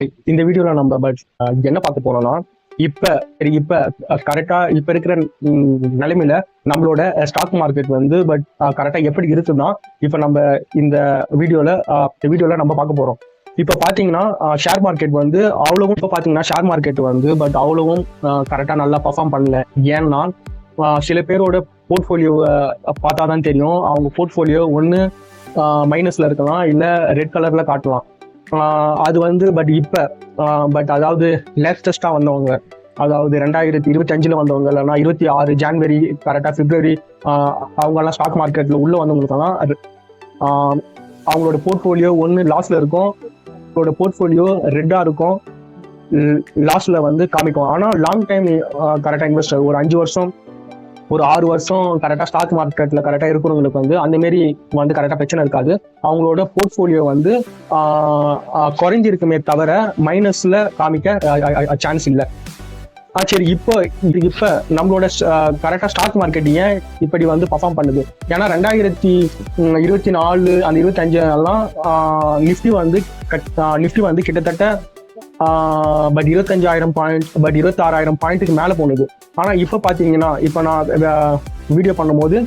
இந்த வீடியோல நம்ம என்ன பார்க்க போறோம்னா இப்ப கரெக்டா இப்ப இருக்கிற நிலைமையில நம்மளோட ஸ்டாக் மார்க்கெட் வந்து கரெக்டா எப்படி இருக்குன்னா இப்ப நம்ம இந்த வீடியோல நம்ம பார்க்க போறோம். இப்ப பாத்தீங்கன்னா ஷேர் மார்க்கெட் வந்து அவ்வளவும் அவ்வளவும் கரெக்டா நல்லா பர்ஃபார்ம் பண்ணல. ஏன்னா சில பேரோட போர்ட்ஃபோலியோ பார்த்தாதான் தெரியும். அவங்க போர்ட்ஃபோலியோ ஒன்னு மைனஸ்ல இருக்கலாம், இல்ல ரெட் கலர்ல காட்டலாம். அது வந்து அதாவது லேட்டஸ்டா வந்தவங்க, அதாவது 2025 வந்தவங்க, இல்லைன்னா 26 ஜான்வரி கரெக்டா பிப்ரவரி அவங்க எல்லாம் ஸ்டாக் மார்க்கெட்ல உள்ள வந்தவங்களுக்கெல்லாம் அவங்களோட போர்ட்ஃபோலியோ ஒன்னு லாஸ்ல இருக்கும், அவங்களோட போர்ட்ஃபோலியோ ரெட்டா இருக்கும், லாஸ்ட்ல வந்து காமிக்கும். ஆனா லாங் டைம் கரெக்டா இன்வெஸ்டர் ஒரு 5 வருஷம் ஒரு 6 வருஷம் கரெக்டா ஸ்டாக் மார்க்கெட்ல கரெக்டா இருக்கிறவங்களுக்கு வந்து அந்த மாரி வந்து கரெக்டா பிரச்சனை இருக்காது. அவங்களோட போர்ட்ஃபோலியோ வந்து குறைஞ்சிருக்குமே தவிர மைனஸ்ல காமிக்க சான்ஸ் இல்லை. சரி, இப்போ நம்மளோட கரெக்டா ஸ்டாக் மார்க்கெட் ஏன் இப்படி வந்து பர்ஃபார்ம் பண்ணுது? ஏன்னா 2024 அந்த 25 எல்லாம் நிஃப்டி வந்து கிட்டத்தட்ட 25,000 பாயிண்ட் 26,000 பாயிண்ட்டுக்கு மேல போனது. ஆனா இப்ப பாத்தீங்கன்னா இப்ப நான் வீடியோ பண்ணும்போது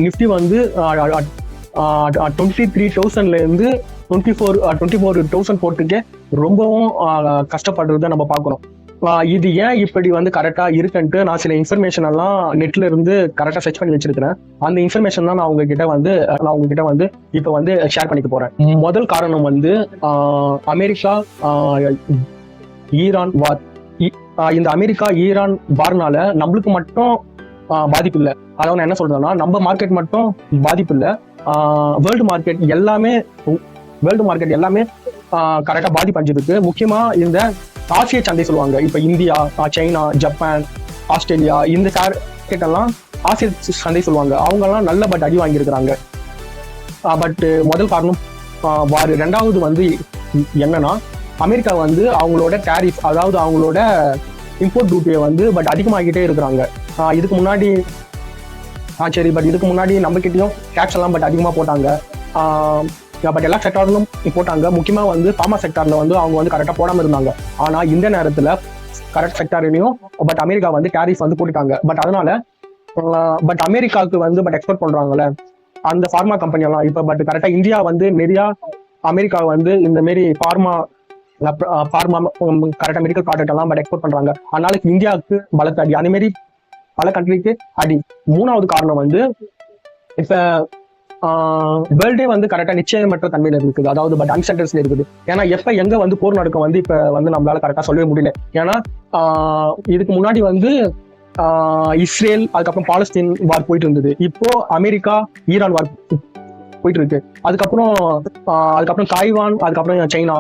நிஃப்டி வந்து 23,000ல இருந்து 24,000 போட்டுக்கே ரொம்பவும் கஷ்டப்படுறத நம்ம பாக்குறோம். இது ஏன் இப்படி வந்து கரெக்டா இருக்குன்ட்டு நான் சில இன்ஃபர்மேஷன் எல்லாம் நெட்ல இருந்து கரெக்டா சர்ச் பண்ணி வச்சிருக்கிறேன். அந்த இன்ஃபர்மேஷன் தான் நான் உங்ககிட்ட வந்து இப்ப வந்து ஷேர் பண்ணிக்க போறேன். முதல் காரணம் வந்து அமெரிக்கா ஈரான் வார். இந்த அமெரிக்கா ஈரான் வார்னால நம்மளுக்கு மட்டும் பாதிப்பு இல்லை. அதாவது நான் என்ன சொல்றேன்னா, நம்ம மார்க்கெட் மட்டும் பாதிப்பு இல்லை, வேர்ல்டு மார்க்கெட் எல்லாமே கரெக்டா பாதிப்படைஞ்சிருக்கு. முக்கியமா இந்த ஆசிய சந்தை சொல்லுவாங்க, இப்ப இந்தியா, சைனா, ஜப்பான், ஆஸ்திரேலியா, இந்த மார்க்கெட் எல்லாம் ஆசிய சந்தை சொல்லுவாங்க. அவங்க எல்லாம் நல்ல அடி வாங்கியிருக்கிறாங்க. முதல் காரணம் வார். ரெண்டாவது வந்து என்னன்னா, அமெரிக்கா வந்து அவங்களோட டேரிஃப், அதாவது அவங்களோட இம்போர்ட் டியூட்டியை வந்து அதிகமாகிட்டே இருக்கிறாங்க. இதுக்கு முன்னாடி நம்ம கிட்டயும் டேக்ஸ் எல்லாம் அதிகமா போட்டாங்க. எல்லா செக்டார்லும் போட்டாங்க. முக்கியமா வந்து ஃபார்மா செக்டார்ல வந்து அவங்க வந்து கரெக்டா போடாம இருந்தாங்க. ஆனா இந்த நேரத்துல கரெக்ட் செக்டார்லயும் அமெரிக்கா வந்து டேரிஃப் வந்து போட்டுட்டாங்க. அதனால அமெரிக்காவுக்கு வந்து எக்ஸ்போர்ட் பண்றாங்கல்ல அந்த ஃபார்மா கம்பெனி எல்லாம் இப்ப கரெக்டா இந்தியா வந்து நிறைய அமெரிக்கா வந்து இந்த மாரி ஃபார்மா கரெக்டா மெடிக்கல் ப்ராடக்ட் எல்லாம் எக்ஸ்போர்ட் பண்றாங்க. அதனால இந்தியாவுக்கு பலத்த அடி, அதே மாதிரி பல கண்ட்ரிக்கு அடி. மூணாவது காரணம் வந்து இப்ப வேர்ல்டே வந்து கரெக்டா நிச்சயமற்ற தன்மையில இருக்குது, அதாவது அன்சர்டன்ஸ்ல இருக்குது. ஏன்னா எப்ப எங்க வந்து போர் நடக்கும் வந்து இப்ப வந்து நம்மளால கரெக்டா சொல்லவே முடியல. ஏன்னா இதுக்கு முன்னாடி வந்து இஸ்ரேல், அதுக்கப்புறம் பாலஸ்தீன் வார் போயிட்டு இருந்தது. இப்போ அமெரிக்கா ஈரான் வார் போயிட்டு இருக்கு. அதுக்கப்புறம் தாய்வான், அதுக்கப்புறம் சைனா.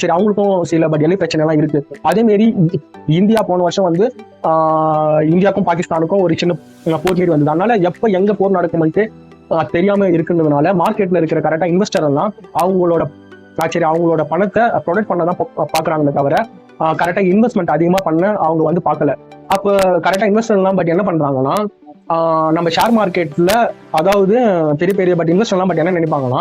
சரி, அவங்களுக்கும் சில எல்லை பிரச்சனை எல்லாம் இருக்கு. அதே மாரி இந்தியா போன வருஷம் வந்து இந்தியாவுக்கும் பாகிஸ்தானுக்கும் ஒரு சின்ன போர் மாரி வந்தது. அதனால எப்ப எங்க போர் நடக்கும்ட்டு தெரியாம இருக்குன்றதுனால மார்க்கெட்ல இருக்கிற கரெக்டா இன்வெஸ்டர் எல்லாம் அவங்களோட பணத்தை ப்ரொடெக்ட் பண்ணதான் பாக்குறாங்களே தவிர கரெக்டா இன்வெஸ்ட்மெண்ட் அதிகமா பண்ண அவங்க வந்து பார்க்கல. அப்ப கரெக்டா இன்வெஸ்டர் எல்லாம் என்ன பண்றாங்கன்னா, நம்ம ஷேர் மார்க்கெட்ல, அதாவது பெரிய பெரிய இன்வெஸ்டர் எல்லாம் என்ன நினைப்பாங்கன்னா,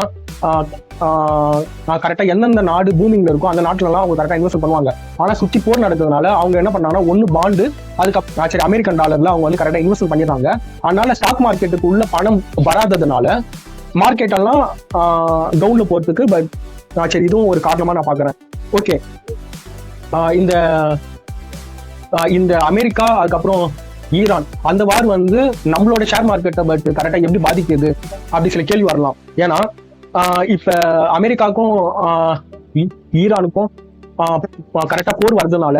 கரெக்டா எந்தெந்த நாடு பூமிங்ல இருக்கோ அந்த நாட்டுல எல்லாம் அவங்க கரெக்டா இன்வெஸ்ட் பண்ணுவாங்க. ஆனா சுத்தி போர் நடக்கிறதுனால அவங்க என்ன பண்ணாங்கன்னா, ஒன்னு பாண்டு, அதுக்கப்புறம் சரி அமெரிக்கன் டாலர்ல அவங்க வந்து கரெக்டா இன்வெஸ்ட் பண்ணிடுறாங்க. அதனால ஸ்டாக் மார்க்கெட்டுக்கு உள்ள பணம் வராததுனால மார்க்கெட் எல்லாம் டவுன்ல போறதுக்கு சரி இதுவும் ஒரு காரணமா நான் பாக்குறேன். ஓகே, இந்த அமெரிக்கா அதுக்கப்புறம் ஈரான் அந்த வார் வந்து நம்மளோட ஷேர் மார்க்கெட்டை கரெக்டா எப்படி பாதிக்குது அப்படி சில கேள்வி வரலாம். ஏன்னா இப்ப அமெரிக்காவுக்கும் ஈரானுக்கும் கரெக்டா போர் வர்றதுனால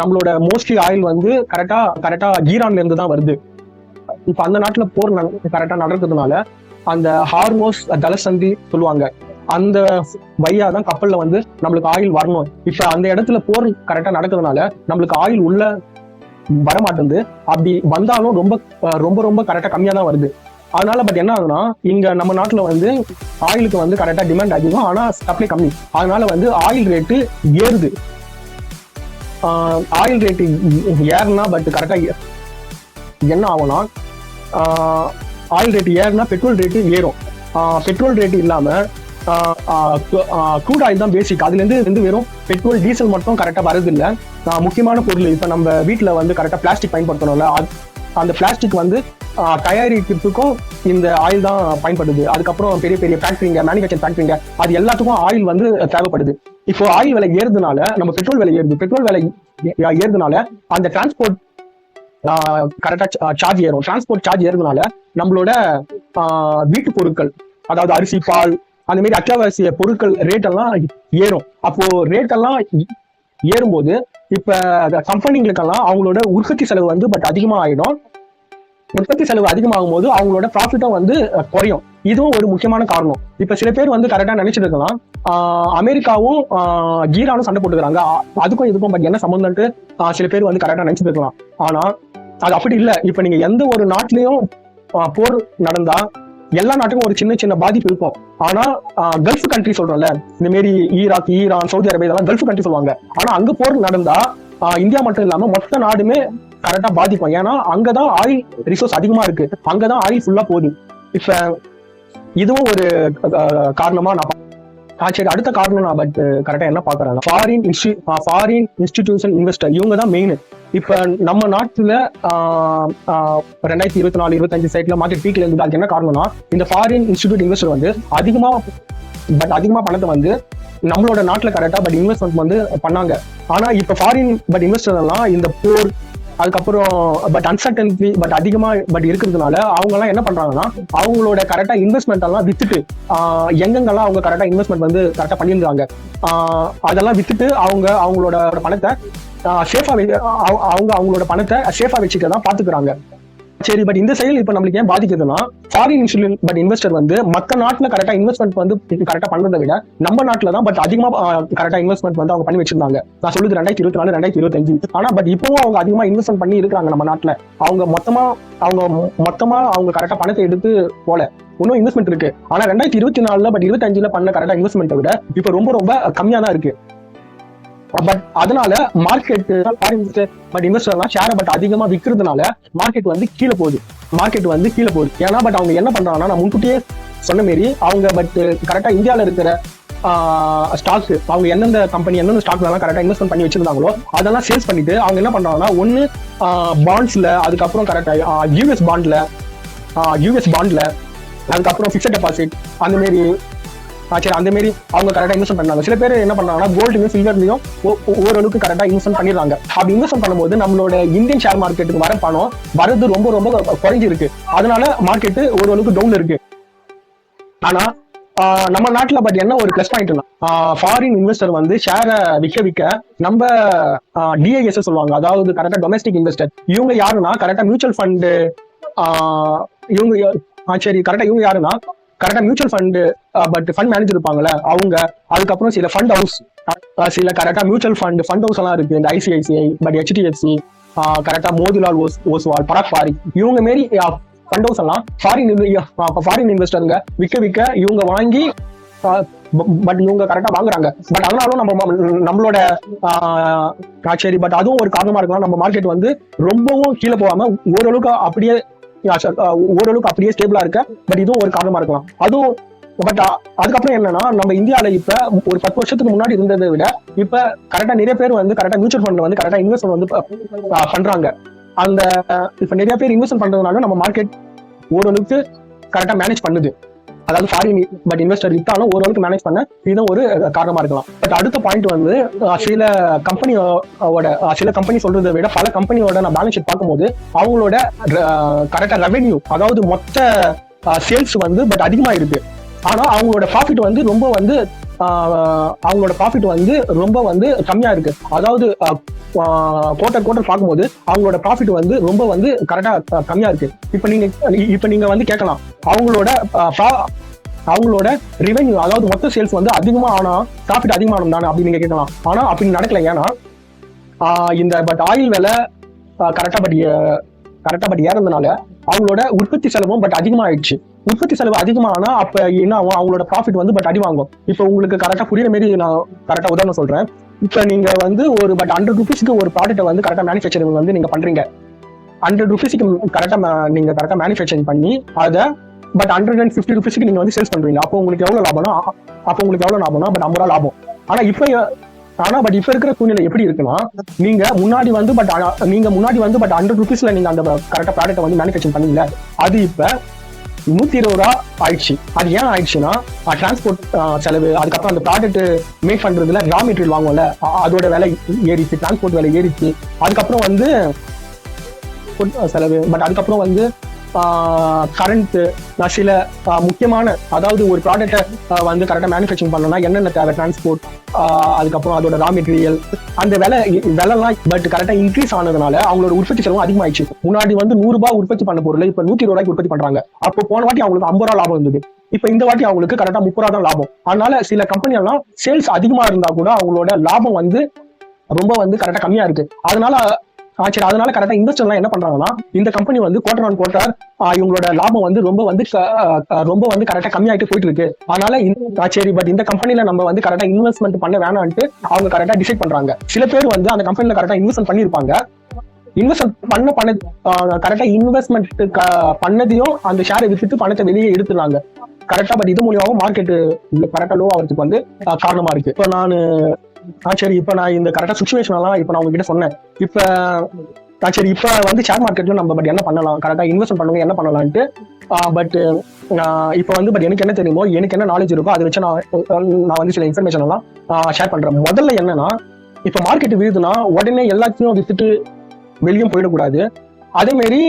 நம்மளோட மோஸ்ட்லி ஆயில் வந்து கரெக்டா ஈரான்ல இருந்து தான் வருது. இப்ப அந்த நாட்டுல போர் கரெக்டா நடக்கிறதுனால அந்த ஹார்மோஸ் ஜலசந்தி சொல்லுவாங்க, அந்த வழியா தான் கப்பல்ல வந்து நம்மளுக்கு ஆயில் வரணும். இப்ப அந்த இடத்துல போர் கரெக்டா நடக்கிறதுனால நம்மளுக்கு ஆயில் உள்ள வரமாட்டேங்குது. அப்படி வந்தாலும் ரொம்ப ரொம்ப ரொம்ப கரெக்டா கம்மியா தான் வருது. அதனால என்ன ஆகுதுன்னா, இங்க நம்ம நாட்டுல வந்து ஆயிலுக்கு வந்து கரெக்டா டிமாண்ட் அதிகம், ஆனா சப்ளை கம்மி. அதனால வந்து ஆயில் ரேட்டு ஏறுது. ஆயில் ரேட்டு ஏறுனா கரெக்டா என்ன ஆகும்னா, ஆயில் ரேட்டு ஏறுனா பெட்ரோல் ரேட்டு ஏறும். பெட்ரோல் ரேட்டு இல்லாம க்ரூட் ஆயில் தான் பேசிக். அதுல இருந்து வெறும் பெட்ரோல் டீசல் மட்டும் கரெக்டா வருது இல்ல. முக்கியமான பொருள் இப்ப நம்ம வீட்டுல வந்து கரெக்டா பிளாஸ்டிக் பயன்படுத்தணும்ல, அந்த பிளாஸ்டிக் வந்து தயாரிக்கிறதுக்கும் இந்த ஆயில் தான் பயன்படுது. அதுக்கப்புறம் பெரிய பெரிய ஃபேக்டரிங்க, மேனுஃபேக்சர் ஃபேக்டரிங்க, அது எல்லாத்துக்கும் ஆயில் வந்து தேவைப்படுது. இப்போ ஆயில் விலை ஏறுறதுனால நம்ம பெட்ரோல் விலை ஏறுது. பெட்ரோல் விலை ஏறுறதுனால அந்த டிரான்ஸ்போர்ட் கரெக்டா சார்ஜ் ஏறும். டிரான்ஸ்போர்ட் சார்ஜ் ஏறுறதுனால நம்மளோட வீட்டு பொருட்கள், அதாவது அரிசி, பால், அந்த மாதிரி அத்தியாவசிய பொருட்கள் ரேட் எல்லாம் ஏறும். அப்போ ரேட் எல்லாம் ஏறும்போது இப்ப கம்பெனிங்களுக்கெல்லாம் அவங்களோட உற்பத்தி செலவு வந்து பட் அதிகமா ஆயிடும். உற்பத்தி செலவு அதிகமாகும் போது அவங்களோட ப்ராஃபிட்டும் வந்து குறையும். இதுவும் ஒரு முக்கியமான காரணம். இப்ப சில பேர் வந்து கரெக்டா நினைச்சிட்டு இருக்கலாம், அமெரிக்காவும் ஈரானும் சண்டை போட்டுக்கிறாங்க, அதுக்கும் இதுக்கும் பட் என்ன சம்பந்தம்ட்டு சில பேர் வந்து கரெக்டா நினைச்சிட்டு இருக்கலாம். ஆனா அது அப்படி இல்லை. இப்ப நீங்க எந்த ஒரு நாட்டிலையும் போர் நடந்தா எல்லா நாட்டுக்கும் ஒரு சின்ன சின்ன பாதிப்பு இருக்கும். ஆனா கல்ஃப் கண்ட்ரி சொல்றோம்ல, இந்த மாதிரி ஈராக், ஈரான், சவுதி அரேபியா, இதெல்லாம் கல்ஃப் கண்ட்ரி சொல்லுவாங்க. ஆனா அங்க போர் நடந்தா இந்தியா மட்டும் இல்லாம மொத்த நாடுமே கரெக்டா பாதிக்கும். ஏன்னா அங்கதான் ஆயில் ரிசோர்ஸ் அதிகமா இருக்கு, அங்கதான் ஆயில் ஃபுல்லா போகுது. இப்ப இதுவும் ஒரு காரணமா நான் சரி. அடுத்த காரணம் நான் பட் கரெக்டா என்ன பாக்குறாங்க, ஃபாரின் இன்ஸ்டிடியூஷன் இன்வெஸ்டர், இவங்க தான் மெயின். இப்ப நம்ம நாட்டுல 2024-25 சைட்ல மார்க்கெட் பீக்ல இருந்து அதுக்கு என்ன காரணம்னா, இந்த ஃபாரின் இன்ஸ்டிடியூட் இன்வெஸ்டர் வந்து அதிகமா பணத்தை வந்து நம்மளோட நாட்டுல கரெக்டா பட் இன்வெஸ்ட்மெண்ட் வந்து பண்ணாங்க. ஆனா இப்ப ஃபாரின் பட் இன்வெஸ்டர் எல்லாம் இந்த போர், அதுக்கப்புறம் பட் அன்சர்டனிட்டி பட் அதிகமா பட் இருக்கிறதுனால அவங்க எல்லாம் என்ன பண்றாங்கன்னா, அவங்களோட கரெக்டா இன்வெஸ்ட்மெண்ட் எல்லாம் வித்துட்டு எங்கெங்கெல்லாம் அவங்க கரெக்டா இன்வெஸ்ட்மெண்ட் வந்து கரெக்டா பண்ணியிருந்தாங்க அதெல்லாம் வித்துட்டு அவங்களோட பணத்தை அவங்களோட பணத்தை சேஃபா வச்சுக்க தான் பாத்துக்கிறாங்க. சரி, பட் இந்த செயல் இப்ப நம்மளுக்கு ஏன் பாதிக்குதுன்னா, ஃபாரின் இன்ஸ்டிடியூட் பட் இன்வெஸ்டர் வந்து மற்ற நாட்டுல கரெக்டா இன்வெஸ்ட்மெண்ட் வந்து கரெக்டா பண்றதை விட நம்ம நாட்டுல தான் பட் அதிகமா கரெக்டா இன்வெஸ்ட்மெண்ட் வந்து அவங்க பண்ணி வச்சிருந்தாங்க. நான் சொல்லுது 2024-2025. ஆனா பட் இப்பவும் அவங்க அதிகமா இன்வெஸ்ட்மெண்ட் பண்ணி இருக்காங்க நம்ம நாட்டுல. அவங்க மொத்தமா அவங்க கரெக்டா பணத்தை எடுத்து போல இன்னும் இன்வெஸ்ட்மெண்ட் இருக்கு. ஆனா 2024 பட் 25 பண்ண கரெக்டா இன்வெஸ்ட்மெண்ட்டை விட இப்ப ரொம்ப கம்மியா தான் இருக்கு. பட் அதனால மார்க்கெட் பட் இன்வெஸ்டர்லாம் ஷேரை பட் அதிகமா விற்கிறதுனால மார்க்கெட் வந்து கீழே போகுது. ஏன்னா பட் அவங்க என்ன பண்றாங்கன்னா, நான் முன்கூட்டியே சொன்ன மாரி அவங்க பட் கரெக்டா இந்தியாவில இருக்கிற ஸ்டாக்ஸ், அவங்க எந்தெந்த கம்பெனி எந்தெந்த ஸ்டாக்ல எல்லாம் கரெக்டா இன்வெஸ்ட்மெண்ட் பண்ணி வச்சிருந்தாங்களோ அதெல்லாம் சேல்ஸ் பண்ணிட்டு அவங்க என்ன பண்றாங்கன்னா, ஒன்னு பாண்ட்ஸ்ல, அதுக்கப்புறம் கரெக்டா யூஎஸ் பாண்ட்ல, அதுக்கப்புறம் பிக்ஸட் டெபாசிட், அந்த மாதிரி அந்த மாதிரி அவங்க கரெக்டா இன்வெஸ்ட் பண்ணாங்க. சில பேர் என்ன பண்ணாங்கன்னா, கோல்டுலையும் சில்வர்லையும் ஓரளவுக்கு கரெக்டா இன்வெஸ்ட் பண்ணிடுறாங்க. அப்படி இன்வெஸ்ட் பண்ணும்போது நம்மளோட இந்தியன் ஷேர் மார்க்கெட்டுக்கு வர பணம் வரது ரொம்ப குறைஞ்சிருக்கு. அதனால மார்க்கெட்டு ஓரளவுக்கு டவுன்ல இருக்கு. ஆனா நம்ம நாட்டுல பட் என்ன ஒரு பிளஸ் பாயிண்ட்னா, ஃபாரின் இன்வெஸ்டர் வந்து ஷேரை விற்க நம்ம டிஐஎஸ் சொல்லுவாங்க, அதாவது கரெக்டா டொமஸ்டிக் இன்வெஸ்டர். இவங்க யாருன்னா கரெக்டா மியூச்சுவல் ஃபண்டு, இவங்க யாருன்னா கரெக்டா mutual fund but fund manager இருப்பாங்கல்ல அவங்க, அதுக்கப்புறம் சில ஃபண்ட் ஹவுஸ், சில கரெக்டா மியூச்சுவல் ஃபண்ட் ஹவுஸ் எல்லாம் இருக்கு. இந்த ஐசிஐசிஐ பட் HDFC, கரெக்டா மோதிலால் ஓஸ்வால், பராக் பாரிக், இவங்க மாரி ஃபண்ட் ஹவுஸ் எல்லாம் ஃபாரின் இன்வெஸ்டருங்க விற்க இவங்க வாங்கி பட் இவங்க கரெக்டா வாங்குறாங்க. பட் அதனாலும் நம்மளோட சரி, பட் அதுவும் ஒரு காரணமா இருக்கலாம். நம்ம மார்க்கெட் வந்து ரொம்பவும் கீழே போகாம ஓரளவுக்கு அப்படியே ஸ்டேபிளா இருக்க. பட் இதுவும் ஒரு காரணமா இருக்கலாம். அதுவும் பட் அதுக்கப்புறம் என்னன்னா, நம்ம இந்தியாவில இப்ப ஒரு 10 வருஷத்துக்கு முன்னாடி இருந்ததை விட இப்ப கரெக்டா நிறைய பேர் வந்து கரெக்டா மியூச்சுவல் ஃபண்ட்ல வந்து கரெக்டா இன்வெஸ்ட் வந்து பண்றாங்க. அந்த இப்ப நிறைய பேர் இன்வெஸ்ட் பண்றதுனால நம்ம மார்க்கெட் ஓரளவுக்கு கரெக்டா மேனேஜ் பண்ணுது. அதாவது ஃபாரின் பட் இன்வெஸ்டர் வித்தாலும் ஓரளவுக்கு மேனேஜ் பண்ண இதுவும் ஒரு காரணமா இருக்கலாம். பட் அடுத்த பாயிண்ட் வந்து, சில கம்பெனி சொல்றதை விட பல கம்பெனியோட நான் பேலன்ஸ் ஷீட் பார்க்கும்போது அவங்களோட கரெக்டா ரெவென்யூ, அதாவது மொத்த சேல்ஸ் வந்து பட் அதிகமா இருக்கு. ஆனா அவங்களோட ப்ராஃபிட் வந்து ரொம்ப கம்மியா இருக்கு. அதாவது குவார்டர் பார்க்கும்போது அவங்களோட ப்ராஃபிட் வந்து ரொம்ப கரெக்டா கம்மியா இருக்கு. இப்ப நீங்க வந்து கேட்கலாம், அவங்களோட ரெவென்யூ, அதாவது மொத்த சேல்ஸ் வந்து அதிகமா ஆனா ப்ராஃபிட் அதிகமானும் தானே அப்படின்னு நீங்க கேட்கலாம். ஆனா அப்படி நடக்கல. ஏன்னா இந்த பட் ஆயில் விலை கரெக்டா பட் ஏறதுனால அவங்களோட உற்பத்தி செலவும் பட் அதிகமாயிடுச்சு. உற்பத்தி செலவு அதிகமானா அப்ப என்ன ஆகும், அவங்களோட ப்ராஃபிட் வந்து பட் அடி வாங்கும். இப்ப உங்களுக்கு கரெக்டா புரியுற மாதிரி நான் கரெக்டா உதாரணம் சொல்றேன். இப்ப நீங்க வந்து ஒரு பட் 100 rupeesக்கு ஒரு ப்ராடக்ட்டை வந்து கரெக்டா மேனுஃபேக்சரிங் வந்து நீங்க பண்றீங்க. 100 rupeesக்கு நீங்க கரெக்டா மேனுஃபேக்சரிங் பண்ணி அதை பட் 150 rupeesக்கு நீங்க வந்து சேல்ஸ் பண்றீங்க. அப்போ உங்களுக்கு எவ்வளவு லாபம்னா பட் 50 ரூபா லாபம். ஆனா இப்ப இருக்கிற சூழ்நிலை எப்படி இருக்குன்னா, நீங்க முன்னாடி வந்து பட் 100 rupeesல நீங்க அந்த கரெக்டா ப்ராடக்ட் வந்து மேனுஃபேக்சர் பண்ணீங்கல்ல, அது இப்ப 120 ரூபா ஆயிடுச்சு. அது ஏன் ஆயிடுச்சுன்னா டிரான்ஸ்போர்ட் செலவு, அதுக்கப்புறம் அந்த ப்ராடக்ட் மேக் பண்றதுல ரா மெட்டீரியல் வாங்குவோம்ல, அதோட விலை ஏறிச்சு, டிரான்ஸ்போர்ட் விலை ஏறிச்சு. அதுக்கப்புறம் வந்து செலவு, பட் அதுக்கப்புறம் வந்து கரண்ட், சில முக்கியமான, அதாவது ஒரு ப்ராடக்டை வந்து கரெக்டாக மேனுஃபேக்சரிங் பண்ணணும்னா என்னென்ன தேவை, டிரான்ஸ்போர்ட், அதுக்கப்புறம் அதோட ரா மெட்டீரியல், அந்த விலைலாம் பட் கரெக்டாக இன்க்ரீஸ் ஆனதுனால அவங்களோட உற்பத்தி செலவும் அதிகமாயிடுச்சு. முன்னாடி வந்து 100 ரூபாய் உற்பத்தி பண்ண பொருள் இப்ப 120 ரூபாய்க்கு உற்பத்தி பண்றாங்க. அப்போ போன வாட்டி அவங்களுக்கு 50 ரூபா லாபம் இருந்தது. இப்ப இந்த வாட்டி அவங்களுக்கு கரெக்டா 30 ரூபா தான் லாபம். அதனால சில கம்பெனி எல்லாம் சேல்ஸ் அதிகமா இருந்தா கூட அவங்களோட லாபம் வந்து ரொம்ப வந்து கரெக்டா கம்மியா இருக்கு. அதனால கரெக்டா இன்வெஸ்டர்லாம் என்ன பண்றாங்கன்னா, இந்த கம்பெனி வந்து குவார்டர் ஆன் குவார்டர் இவங்களோட லாபம் வந்து ரொம்ப வந்து கரெக்டா கம்மியாயிட்டு போயிட்டு இருக்கு. அதனால சரி பட் இந்த கம்பெனில நம்ம வந்து கரெக்டா இன்வெஸ்ட்மெண்ட் பண்ண வேணான்ட்டு அவங்க கரெக்டா டிசைட் பண்றாங்க. சில பேர் வந்து அந்த கம்பெனில கரெக்டா இன்வெஸ்ட்மெண்ட் பண்ணிருப்பாங்க. கரெக்டா இன்வெஸ்ட்மெண்ட் பண்ணதையும் அந்த ஷேரை வித்துட்டு பணத்தை வெளியே எடுத்துறாங்க கரெக்டா. பட் இது மூலியமாவும் மார்க்கெட் கரெக்டா லோ ஆகிறதுக்கு வந்து காரணமா இருக்கு. இப்ப நான் இந்த கரெக்டா சுச்சுவேஷன் எல்லாம் இப்ப நான் உங்ககிட்ட சொன்னேன். இப்ப வந்து ஷேர் மார்க்கெட்ல நம்ம பட் என்ன பண்ணலாம், கரெக்டா இன்வெஸ்ட் பண்ணுங்க என்ன பண்ணலாம்ட்டு. பட் இப்ப வந்து பட் எனக்கு என்ன தெரியுமோ, எனக்கு என்ன நாலேஜ் இருக்கோ அதை வச்சு நான் வந்து சில இன்ஃபர்மேஷன் எல்லாம் ஷேர் பண்றேன். முதல்ல என்னன்னா, இப்ப மார்க்கெட் விழுதுன்னா உடனே எல்லாத்தையும் வித்துட்டு வெளியும் போயிடக்கூடாது. அதே மாதிரி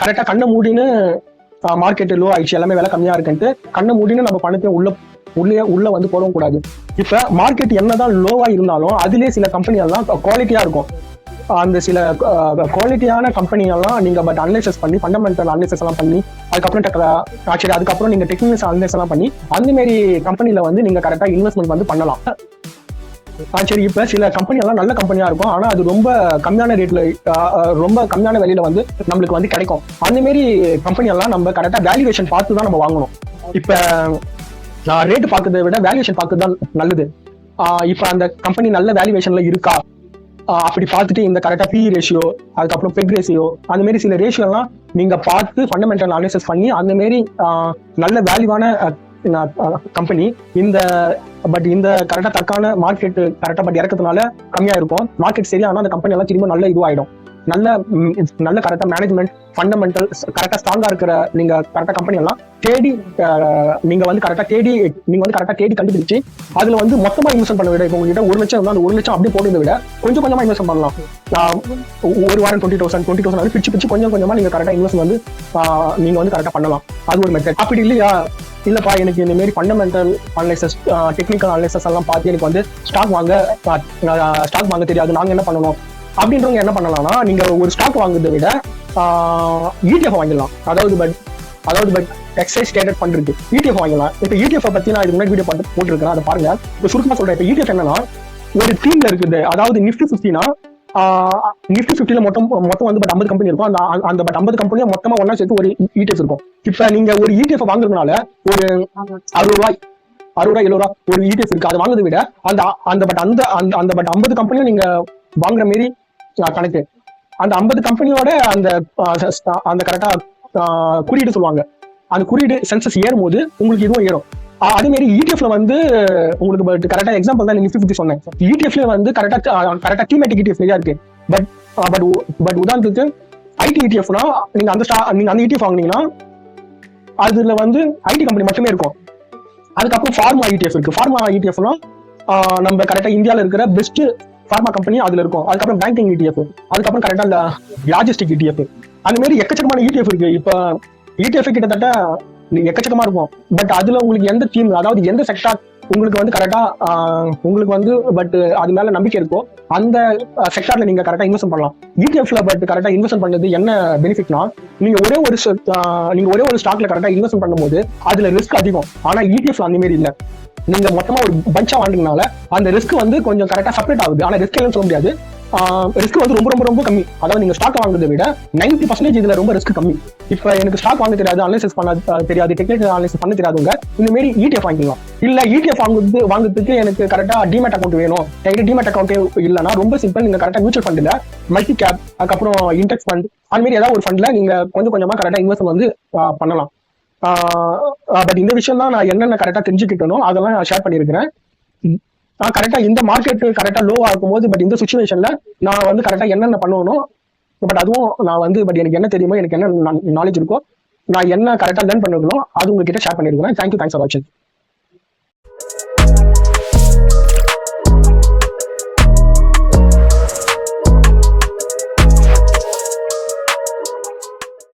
கரெக்டா கண்ணை மூடின்னு மார்க்கெட் லோ ஆயிடுச்சு, எல்லாமே விலை கம்மியா இருக்குன்ட்டு கண்ணை மூடின்னு நம்ம பணத்தையும் உள்ள வந்து போடவும் கூடாது. இப்ப மார்க்கெட் என்னதான் லோவா இருந்தாலும் அதுலயே சில கம்பெனி எல்லாம் குவாலிட்டியா இருக்கும். அந்த சில குவாலிட்டியான கம்பெனி எல்லாம் நீங்க பட் அனலைசிஸ் பண்ணி, ஃபண்டமெண்டல் அனலைசிஸ் எல்லாம் பண்ணி, அதுக்கப்புறம் நீங்க டெக்னிக்கல் அனலைசிஸ் எல்லாம் பண்ணி அந்த மாதிரி கம்பெனில வந்து நீங்க கரெக்டா இன்வெஸ்ட்மெண்ட் வந்து பண்ணலாம். இப்ப சில கம்பெனி எல்லாம் நல்ல கம்பெனியா இருக்கும், ஆனா அது ரொம்ப கம்மியான ரேட்ல, ரொம்ப கம்மியான விலையில வந்து நம்மளுக்கு வந்து கிடைக்கும். அந்த மாதிரி கம்பெனி எல்லாம் நம்ம கரெக்டா வேல்யூவேஷன் பார்த்து தான் நம்ம வாங்கணும். இப்ப ரேட் பார்க்கறதை விட வேல்யூவேஷன் பார்க்கறது தான் நல்லது. இப்ப அந்த கம்பெனி நல்ல வேல்யூவேஷன்ல இருக்கா அப்படி பார்த்துட்டு இந்த கரெக்டா PE ரேஷியோ, அதுக்கப்புறம் பெக் ரேஷியோ, அந்த மாதிரி சில ரேஷியோ எல்லாம் நீங்க பார்த்து ஃபண்டமெண்டல் அனாலிசிஸ் பண்ணி அந்த மாதிரி நல்ல வேல்யூவான கம்பெனி இந்த கரெக்டா தக்கான மார்க்கெட் கரெக்டா பட் இறக்கிறதுனால கம்மியா இருக்கும். மார்க்கெட் சரியானா அந்த கம்பெனி எல்லாம் திரும்ப நல்ல இதுவாயிடும். நல்ல கரெக்டா மேனேஜ்மெண்ட், ஃபண்டமெண்டல் கரெக்டா ஸ்ட்ராங்கா இருக்கிற நீங்க கரெக்டா கம்பெனி எல்லாம் தேடி நீங்க வந்து கரெக்டா தேடி கண்டுபிடிச்சு அதுல வந்து மொத்தமா இன்வெஸ்ட் பண்ண விட, இப்போ உங்ககிட்ட 1 லட்சம் இருந்தா அந்த 1 லட்சம் அப்படியே போடுறதை விட கொஞ்சம் கொஞ்சமா இன்வெஸ்ட் பண்ணலாம். ஒரு வாரம் 20,000 வந்து பிச்சு கொஞ்சம் கொஞ்சமா நீங்க கரெக்டா இன்வெஸ்ட் வந்து நீங்க வந்து கரெக்டா பண்ணலாம். அது ஒரு மெத்தட். அப்படி இல்லப்பா எனக்கு இந்த மாதிரி ஃபண்டமெண்டல் அனலைசிஸ், டெக்னிக்கல் அனலைசிஸ் எல்லாம் பார்த்து எனக்கு வந்து ஸ்டாக் வாங்க தெரியாது, நாங்க என்ன பண்ணணும் அப்படின்றவங்க என்ன பண்ணலாம்னா, நீங்க ஒரு ஸ்டாக் வாங்குறதை விட ETF வாங்கிடலாம். அதாவது பட் எக்ஸைஸ் ட்ரேடட் பண்றது ETF வாங்கலாம். இப்ப ETF பத்தி நான் இதுக்கு முன்னாடி வீடியோ போட்டுருக்கேன், அதை பாருங்க. இப்ப சுருக்கமா சொல்றேன். இப்ப ETF என்னன்னா, ஒரு டீம்ல இருக்குது. அதாவது Nifty 50னா Nifty 50ல மொத்தம் வந்து பட் 50 கம்பெனி இருக்கும். அந்த பட் 50 கம்பெனியும் மொத்தமா ஒன்னா சேர்த்து ஒரு ETF இருக்கும். இப்ப நீங்க ஒரு ETF வாங்குறதுனால ஒரு 60 ரூபாய் 70 ரூபா ஒரு ETF இருக்கு. அதை வாங்குறதை விட அந்த பட் 50 கம்பெனியும் நீங்க வாங்குற மாரி கணக்கு. அந்த 50 கம்பெனியோட அந்த கரெக்டா குறியீடு சொல்லுவாங்க. அந்த குறியீடு சென்சஸ் ஏறும் போது உங்களுக்கு இதுவும் ஏறும். அதே மாதிரி ETFல வந்து உங்களுக்கு பட் கரெக்டா எக்ஸாம்பிள் தான் Nifty 50 சொன்னேன். ETFல வந்து கரெக்டா தீமேட்டிக் ETF நிறையா இருக்கு. பட் உதாரணத்துக்கு IT ETFனா நீங்க அந்த ETF வாங்குனீங்கன்னா அதுல வந்து IT கம்பெனி மட்டுமே இருக்கும். அதுக்கப்புறம் ஃபார்மா ETF இருக்கு. ஃபார்மா ETFனா நம்ம கரெக்டா இந்தியாவில் இருக்கிற பெஸ்ட் ஃபார்மா கம்பெனி அதுல இருக்கும். அதுக்கப்புறம் பேங்கிங் ETF, அதுக்கப்புறம் கரெக்டா லாஜிஸ்டிக் ETF, அந்த மாதிரி எக்கச்சக்கமான ETF இருக்கு. இப்ப ETF கிட்டத்தட்ட எக்கச்சக்கமா இருக்கும். பட் அதுல உங்களுக்கு எந்த டீம், அதாவது எந்த செக்டார் உங்களுக்கு வந்து கரெக்டா உங்களுக்கு வந்து பட் அது மேல நம்பிக்கை இருக்கோ அந்த செக்டார்ல நீங்க கரெக்டா இன்வெஸ்ட் பண்ணலாம். ETFல பட் கரெக்டா இன்வெஸ்ட் பண்ணது என்ன பெனிஃபிட்னா, நீங்க ஒரே ஒரு ஸ்டாக்ல கரெக்டா இன்வெஸ்ட் பண்ணும்போது அதுல ரிஸ்க் அதிகம். ஆனா ETFல அந்த மாதிரி இல்ல. நீங்க மொத்தமா ஒரு பஞ்சா வாங்கினால அந்த ரிஸ்க் வந்து கொஞ்சம் கரெக்டா செப்பரேட் ஆகுது. ஆனா ரிஸ்க் இல்லைன்னு சொல்ல முடியாது. ரிஸ்க் வந்து ரொம்ப ரொம்ப ரொம்ப கம்மி. அதாவது நீங்க ஸ்டாக் வாங்குறதை விட 90% இதுல ரொம்ப ரிஸ்க் கம்மி. இப்ப எனக்கு ஸ்டாக் வாங்க தெரியாது, அனலைசிஸ் பண்ண தெரியாது, டெக்னிக்கல் அனலைசிஸ் பண்ண தெரியாதவங்க இந்த மாதிரி ETF வாங்கிக்கலாம். இல்ல ETF வாங்குறதுக்கு எனக்கு கரெக்டா டிமேட் அக்கௌண்ட் வேணும், என்கிட்ட டிமேட் அக்கௌண்ட் இல்லைன்னா ரொம்ப சிம்பிள், நீங்க கரெக்டா மியூச்சுவல் ஃபண்ட்ல மல்டி கேப், அதுக்கப்புறம் இண்டெக்ஸ் ஃபண்ட், அந்த மாதிரி ஏதாவது ஒரு ஃபண்ட்ல நீங்க கொஞ்சம் கொஞ்சமா கரெக்டா இன்வெஸ்ட் வந்து பண்ணலாம். பட் இந்த விஷயம் தான் நான் என்னென்ன கரெக்டா தெரிஞ்சுக்கிட்டணும் அதெல்லாம் நான் ஷேர் பண்ணியிருக்கிறேன். கரெக்டா இந்த மார்க்கெட் கரெக்டா லோ ஆகும் போது, பட் இந்த சுச்சுவேஷன்ல நான் வந்து கரெக்டா என்னென்ன பண்ணணும், பட் அதுவும் நான் வந்து பட் எனக்கு என்ன தெரியுமோ, எனக்கு என்ன நாலேஜ் இருக்கோ, நான் என்ன கரெக்டா லேர்ன் பண்ணணும் அது உங்ககிட்ட ஷேர் பண்ணிருக்கேன். தேங்க்யூ ஃபார் வாட்சிங்.